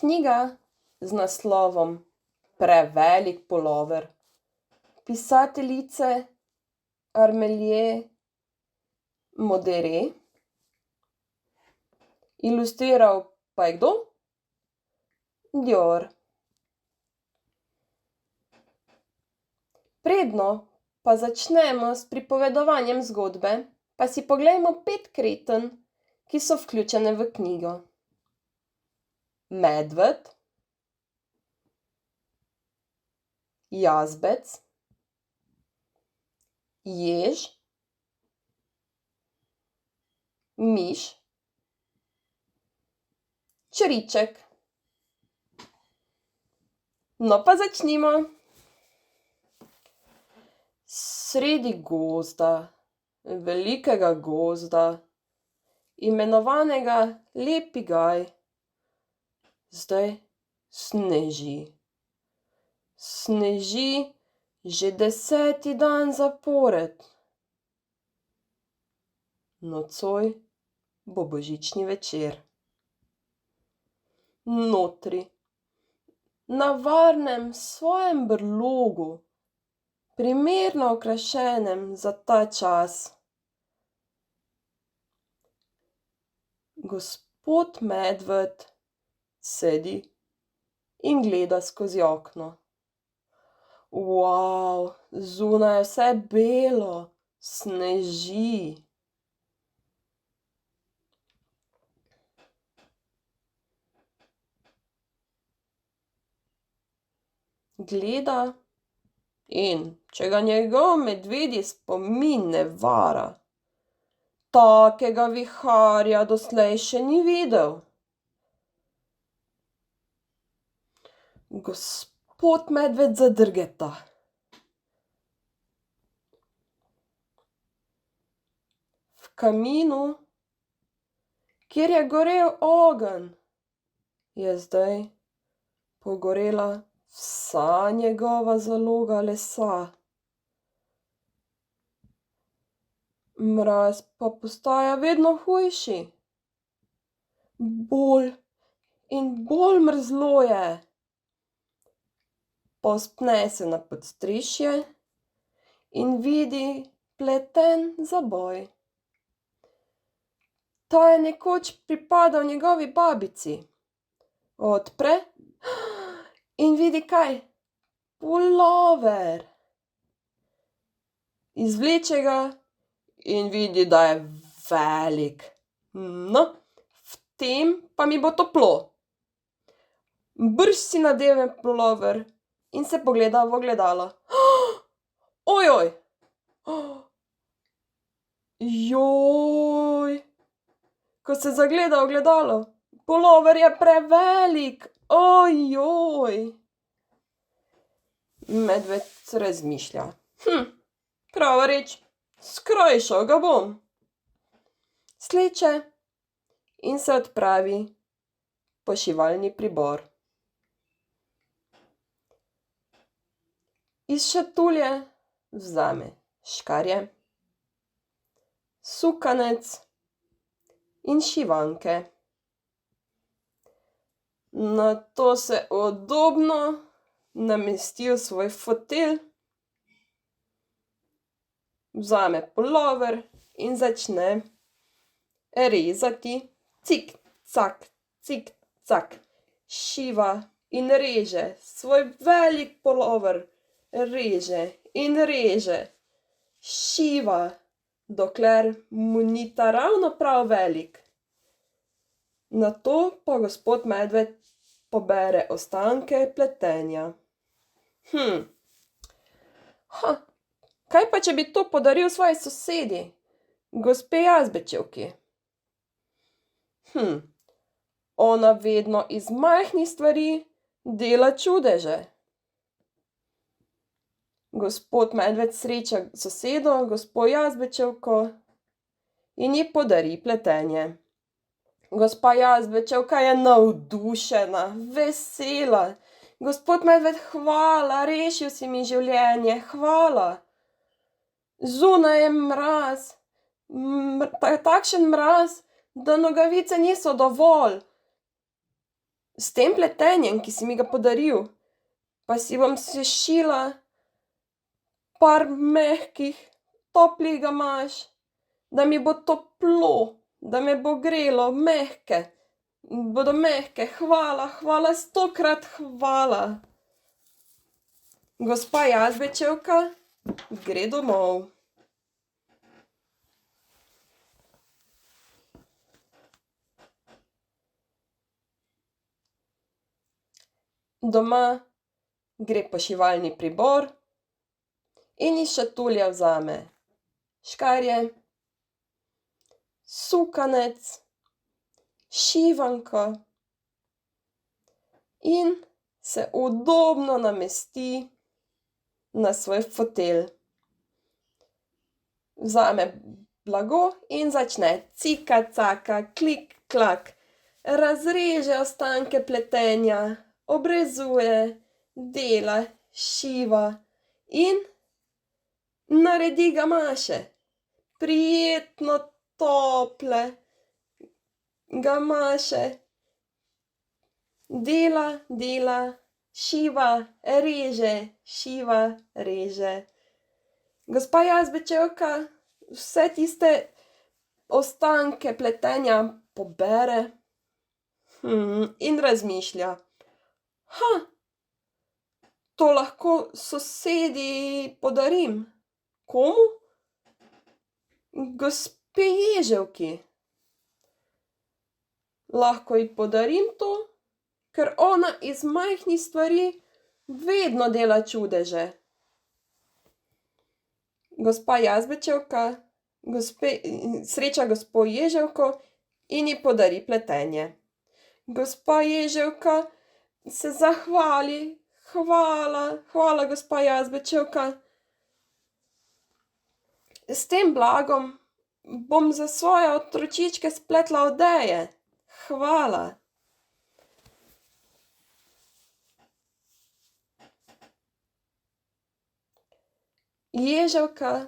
Knjiga z naslovom Prevelik pulover pisateljice Amélie Mauderer. Ilustriral pa je kdo? Dior. Predno pa začnemo s pripovedovanjem zgodbe, pa si poglejmo 5 kretenj, ki so vključene v knjigo. Medved, jazbec, jež, miš, čriček. No pa začnimo. Sredi gozda, velikega gozda, imenovanega Lepi gaj, zdaj sneži. Sneži že 10. dan zapored. Nocoj bo božični večer. Notri, na varnem svojem brlogu, primerno okrašenem za ta čas, gospod Medved sedi in gleda skozi okno. Zunaj je vse belo, sneži. Gleda, in če ga njegov medvedji spomin ne vara, takega viharja doslej še ni videl. Gospod Medved zadrgeta. V kaminu, kjer je gorel ogenj, je zdaj pogorela vsa njegova zaloga lesa. Mraz pa postaja vedno hujši. Bolj in bolj mrzlo je. Povzpne se na podstrešje in vidi pleten zaboj. Ta je nekoč pripadal njegovi babici. Odpre in vidi kaj? Pulover. Izvleče ga in vidi, da je velik. No, v tem pa mi bo toplo. Brž si nadene pulover in se pogleda v ogledalo. Ojoj! Joj! Ko se zagleda v ogledalo, pulover je prevelik! Ojoj! Medved razmišlja. Prava reč, skrajšal ga bom. Sleče in se odpravi po šivalni pribor. Iz šatulje vzame škarje, sukanec in šivanke. Nato se udobno namesti v svoj fotelj, vzame pulover in začne rezati. Cik, cak, cik, cak. Šiva in reže svoj velik pulover. Reže in reže. Šiva, dokler mu ni ta ravno prav velik. Nato pa gospod Medved pobere ostanke pletenja. Kaj pa, če bi to podaril svoji sosedi, gospe Jazbečevki? Ona vedno iz majhnih stvari dela čudeže. Gospod Medved sreča sosedo, gospo Jazbečevko, in ji podari pletenje. Gospa Jazbečevka je navdušena, vesela. Gospod Medved, hvala, rešil si mi življenje, hvala. Zunaj je mraz, takšen mraz, da nogavice niso dovolj. S tem pletenjem, ki si mi ga podaril, pa si bom sešila par mehkih, toplih gamaš, da mi bo toplo, da me bo grelo, mehke. Bodo mehke, hvala, hvala, 100-krat hvala. Gospa Jazbečevka gre domov. Doma gre pošivalni pribor in iz šatulje vzame škarje, sukanec, šivanko in se udobno namesti na svoj fotelj. Vzame blago in začne cika caka, klik klak, razreže ostanke pletenja, obrezuje, dela, šiva in naredi gamaše. Prijetno tople gamaše. Dela, dela, šiva, reže, šiva, reže. Gospa Jazbečevka vse tiste ostanke pletenja pobere, in razmišlja: to lahko sosedi podarim. Komu? Gospe Ježevki. Lahko ji podarim to, ker ona iz majhnih stvari vedno dela čudeže. Gospa Jazbečevka sreča gospo Ježevko in ji podari pletenje. Gospa Ježevka se zahvali: hvala, hvala, gospa Jazbečevka. S tem blagom bom za svoje otročičke spletla odeje. Hvala. Ježevka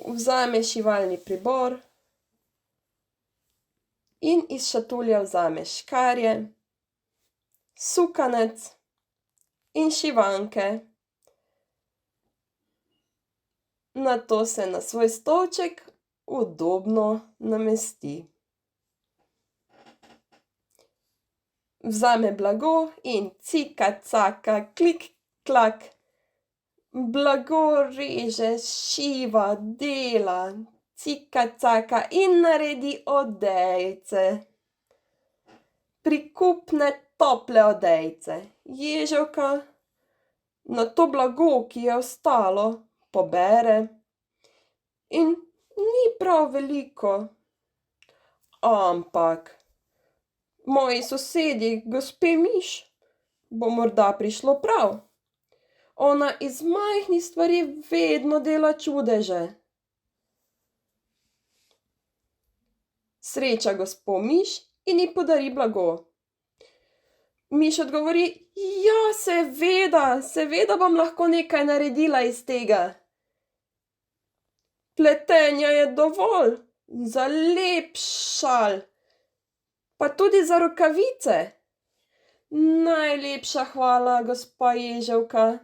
vzame šivalni pribor in iz šatulje vzame škarje, sukanec in šivanke. Nato se na svoj stolček udobno namesti. Vzame blago in cika caka, klik klak, blago reže, šiva, dela, cika caka in naredi odejice. Prikupne tople odejice. Ježevka nato blago, ki je ostalo, pobere in ni prav veliko, ampak moji sosedi, gospe Miš, bo morda prišlo prav. Ona iz majhnih stvari vedno dela čudeže. Sreča gospo Miš in ji podari blago. Miš odgovori: ja, seveda, seveda bom lahko nekaj naredila iz tega. Pletenja je dovolj za lep šal, pa tudi za rokavice. Najlepša hvala, gospa Ježevka.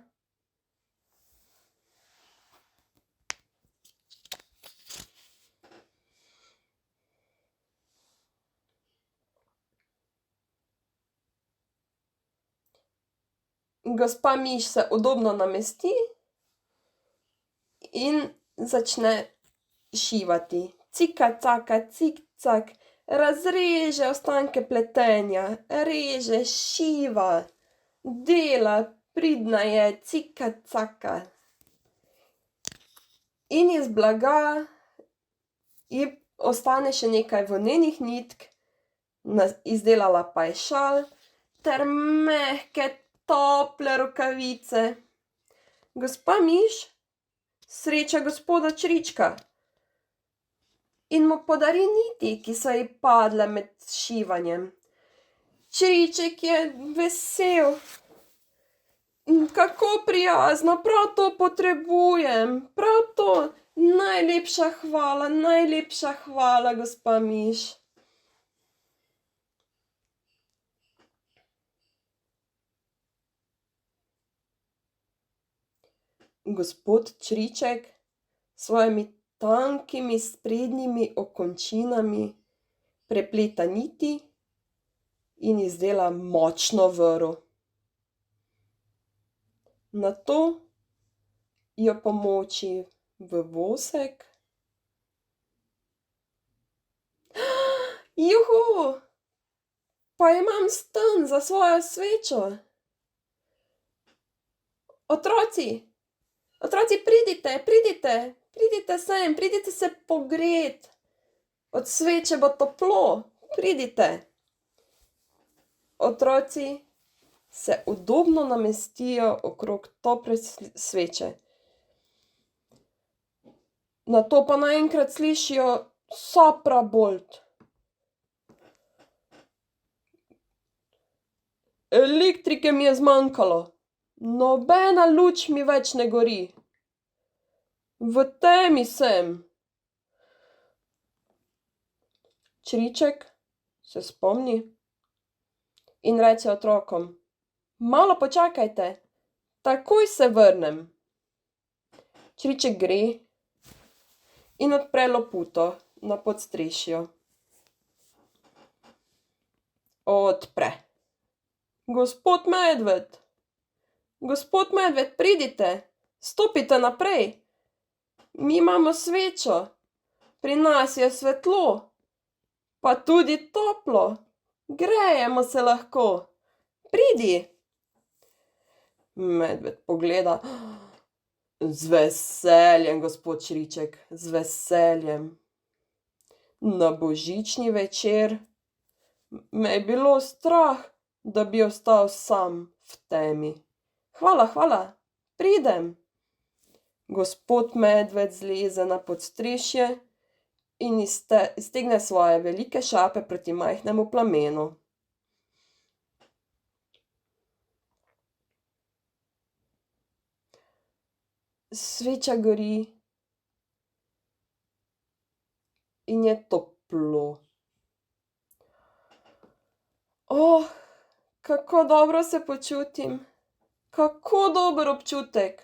Gospa Miš se udobno namesti in začne šivati. Cika caka, cik cak, razreže ostanke pletenja, reže, šiva, dela, pridna je, cika caka. In iz blaga ji ostane še nekaj volnenih nitk, izdelala pa je šal ter mehke, tople rokavice. Gospa Miš sreča gospoda Črička in mu podari niti, ki so ji padle med šivanjem. Čriček je vesel: kako prijazno, prav to potrebujem, prav to. Najlepša hvala, gospa Miš. Gospod Čriček s svojimi tankimi sprednjimi okončinami prepleta niti in izdela močno vrv. Nato jo pomoči v vosek. Juhu! Pa imam stonj za svojo svečo. Otroci, pridite sem, pridite se pogret. Od sveče bo toplo, pridite. Otroci se udobno namestijo okrog tople sveče. Nato pa naenkrat slišijo sopra bolt. Elektrike mi je zmanjkalo. Nobena luč mi več ne gori. V temi sem. Čriček se spomni in reče otrokom: Malo počakajte, takoj se vrnem. Čriček gre in odpre loputo na podstrešju. Odpre. Gospod medved, pridite, stopite naprej. Mi imamo svečo, pri nas je svetlo, pa tudi toplo, grejemo se lahko. Pridi. Medved pogleda. Z veseljem, gospod Čriček, z veseljem. Na božični večer me je bilo strah, da bi ostal sam v temi. Hvala, pridem. Gospod medved zleze na podstrešje in iztegne svoje velike šape proti majhnemu plamenu. Sveča gori in je toplo. Kako dobro se počutim. Kako dober občutek.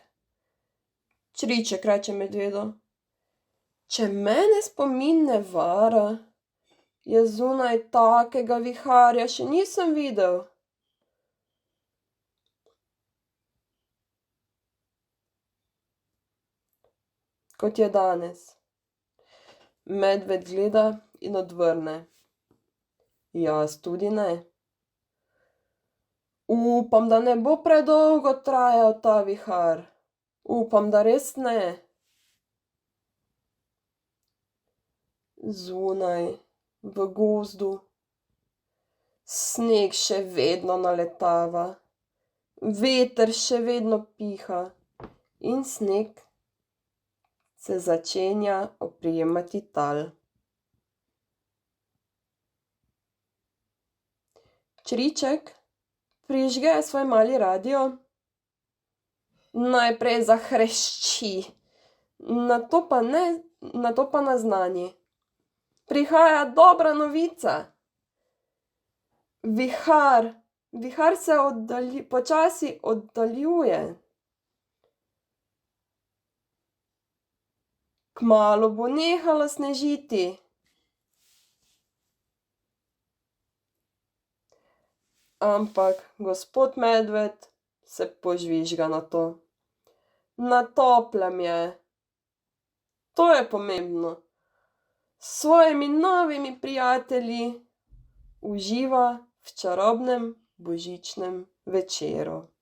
Čriček reče medvedu: Če mene spomin ne vara, jaz zunaj takega viharja še nisem videl. Kot je danes. Medved gleda in odvrne: Jaz tudi ne. Upam, da ne bo predolgo trajal ta vihar. Upam, da res ne. Zunaj, v gozdu, sneg še vedno naletava, veter še vedno piha in sneg se začenja oprijemati tal. Čriček prižge svoj mali radio. Najprej zahrešči, nato pa naznani: Prihaja dobra novica. Vihar se počasi oddaljuje. Kmalu bo nehalo snežiti. Ampak gospod medved se požvižga na to. Na toplem je. To je pomembno. S svojimi novimi prijatelji uživa v čarobnem božičnem večeru.